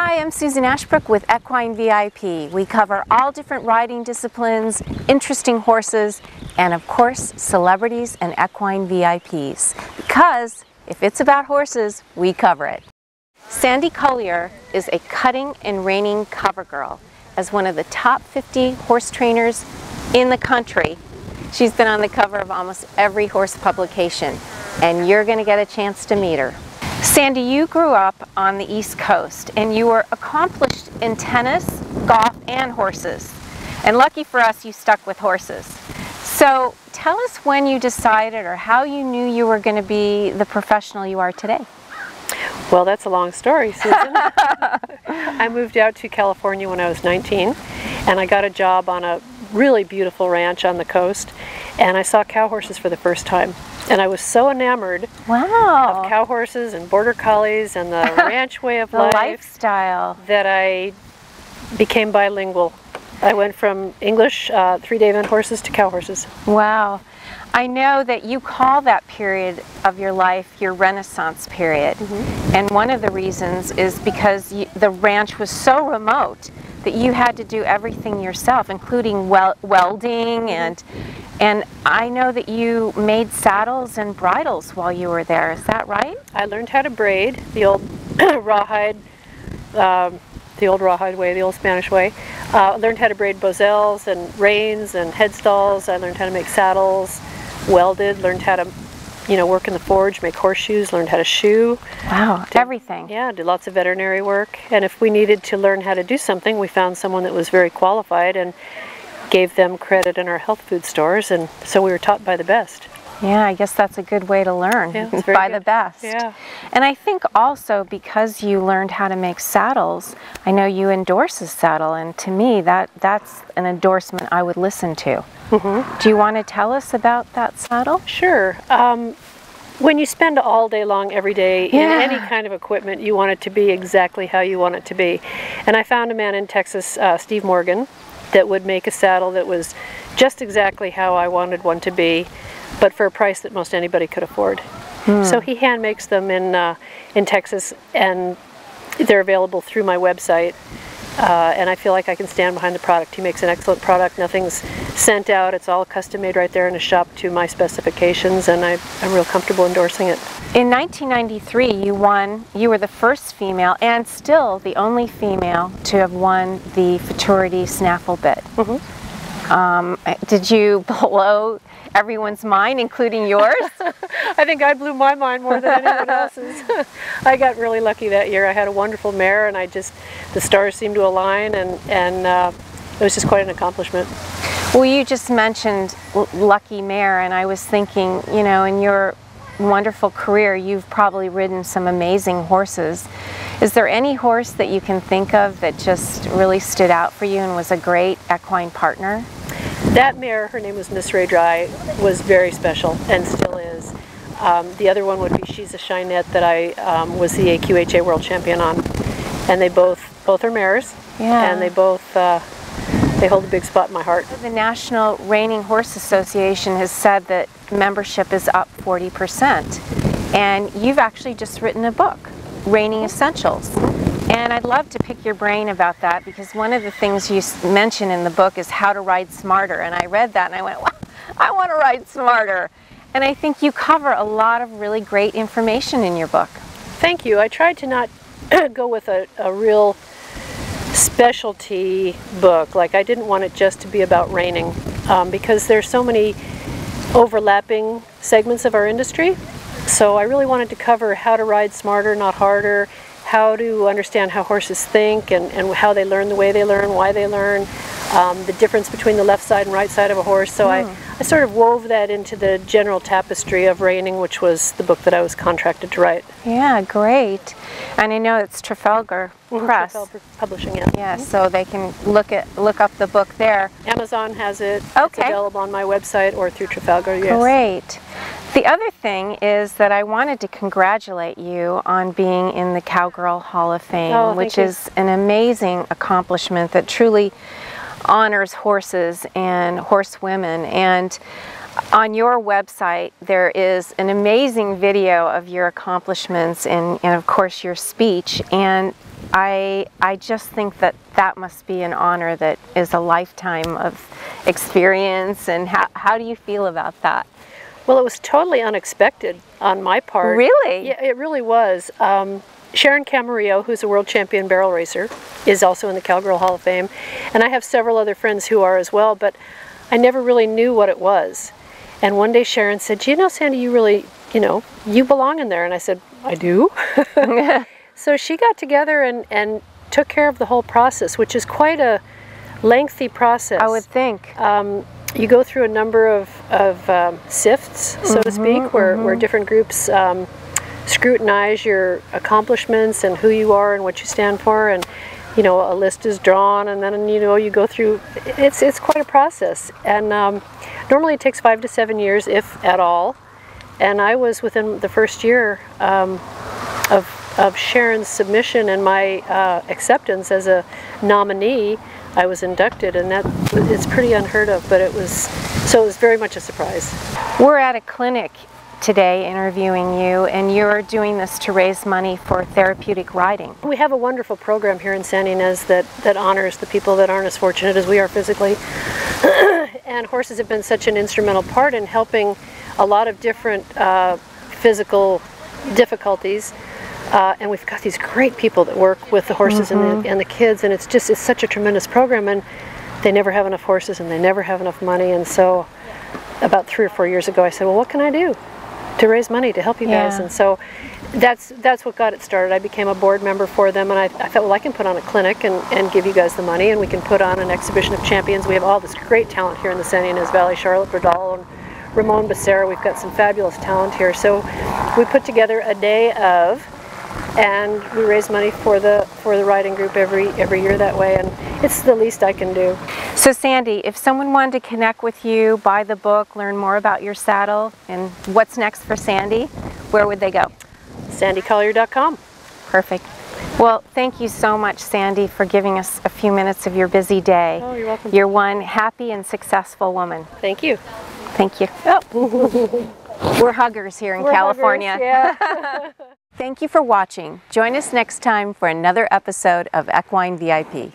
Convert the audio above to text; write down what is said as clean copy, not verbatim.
Hi, I'm Susan Ashbrook with Equine VIP. We cover all different riding disciplines, interesting horses, and of course, celebrities and equine VIPs. Because if it's about horses, we cover it. Sandy Collier is a cutting and reining cover girl. As one of the top 50 horse trainers in the country, she's been on the cover of almost every horse publication, and you're going to get a chance to meet her. Sandy, you grew up on the East Coast and you were accomplished in tennis, golf, and horses. And lucky for us, you stuck with horses. So tell us when you decided or how you knew you were going to be the professional you are today. Well, that's a long story, Susan. I moved out to California when I was 19, and I got a job on a really beautiful ranch on the coast, and I saw cow horses for the first time. And I was so enamored of cow horses and border collies and the ranch way of life, lifestyle, that I became bilingual. I went from English 3-day event horses to cow horses. Wow. I know that you call that period of your life your Renaissance period. And one of the reasons is because the ranch was so remote that you had to do everything yourself, including welding, and I know that you made saddles and bridles while you were there. Is that right? I learned how to braid the old rawhide, way, the old Spanish way. Learned how to braid bozels and reins and headstalls. I learned how to make saddles, welded, learned how to work in the forge, make horseshoes, learned how to shoe. Wow, everything. Yeah, did lots of veterinary work. And if we needed to learn how to do something, we found someone that was very qualified and gave them credit in our health food stores, and so we were taught by the best. Yeah, I guess that's a good way to learn, by the best. Yeah. And I think also because you learned how to make saddles, I know you endorse a saddle, and to me that's an endorsement I would listen to. Do you want to tell us about that saddle? Sure. When you spend all day long every day in any kind of equipment, you want it to be exactly how you want it to be. And I found a man in Texas, Steve Morgan, that would make a saddle that was just exactly how I wanted one to be, but for a price that most anybody could afford. So he hand makes them in Texas, and they're available through my website. And I feel like I can stand behind the product. He makes an excellent product. Nothing's sent out. It's all custom made right there in a shop to my specifications, and I'm real comfortable endorsing it. In 1993, you were the first female and still the only female to have won the Futurity Snaffle bit. Did you blow everyone's mind, including yours? I think I blew my mind more than anyone else's. I got really lucky that year. I had a wonderful mare, and the stars seemed to align, and it was just quite an accomplishment. Well, you just mentioned lucky mare, and I was thinking, in your wonderful career, you've probably ridden some amazing horses. Is there any horse that you can think of that just really stood out for you and was a great equine partner? That mare, her name was Miss Ray Dry, was very special and still is. The other one would be She's a Shinette that I was the AAA World Champion on. And they both are mares, and they both they hold a big spot in my heart. The National Reining Horse Association has said that membership is up 40%, and you've actually just written a book, Reining Essentials. And I'd love to pick your brain about that, because one of the things you mention in the book is how to ride smarter. And I read that and I went, wow, I want to ride smarter. And I think you cover a lot of really great information in your book. Thank you. I tried to not go with a real specialty book. Like, I didn't want it just to be about reining, because there's so many overlapping segments of our industry. So I really wanted to cover how to ride smarter, not harder, how to understand how horses think and how they learn the way they learn, why they learn, the difference between the left side and right side of a horse. So I sort of wove that into the general tapestry of reining, which was the book that I was contracted to write. Yeah, great. And I know it's Trafalgar Press. Trafalgar Publishing, yeah. Yeah, so they can look up the book there. Amazon has it. Okay. It's available on my website or through Trafalgar, yes. Great. The other thing is that I wanted to congratulate you on being in the Cowgirl Hall of Fame, which is an amazing accomplishment that truly honors horses and horsewomen. And on your website there is an amazing video of your accomplishments and of course your speech, and I just think that that must be an honor that is a lifetime of experience. And how do you feel about that? Well, it was totally unexpected on my part. Really? Yeah, it really was. Sharon Camarillo, who's a world champion barrel racer, is also in the Cowgirl Hall of Fame. And I have several other friends who are as well, but I never really knew what it was. And one day Sharon said, you know, Sandy, you really, you belong in there. And I said, I do? So she got together and took care of the whole process, which is quite a lengthy process. I would think. You go through a number of sifts, so to speak, where different groups scrutinize your accomplishments and who you are and what you stand for, and a list is drawn, and then you go through. It's quite a process, and normally it takes 5 to 7 years, if at all. And I was within the first year of Sharon's submission and my acceptance as a nominee. I was inducted, and it's pretty unheard of, but it was very much a surprise. We're at a clinic today interviewing you, and you're doing this to raise money for therapeutic riding. We have a wonderful program here in San Ynez that honors the people that aren't as fortunate as we are physically. And horses have been such an instrumental part in helping a lot of different physical difficulties. And we've got these great people that work with the horses and the kids, and it's such a tremendous program, and they never have enough horses and they never have enough money. And so about 3 or 4 years ago I said, well, what can I do to raise money to help you guys? And so that's what got it started. I became a board member for them, and I thought, well, I can put on a clinic and give you guys the money, and we can put on an exhibition of champions. We have all this great talent here in the San Ynez Valley, Charlotte Bradal and Ramon Becerra. We've got some fabulous talent here. So we put together a day of, and we raise money for the riding group every year that way, and it's the least I can do. So Sandy, if someone wanted to connect with you, buy the book, learn more about your saddle and what's next for Sandy, where would they go? SandyCollier.com. Perfect. Well, thank you so much, Sandy, for giving us a few minutes of your busy day. Oh, you're welcome. You're one happy and successful woman. Thank you. Thank you. Oh. We're huggers here in California. Huggers, yeah. Thank you for watching. Join us next time for another episode of Equine VIP.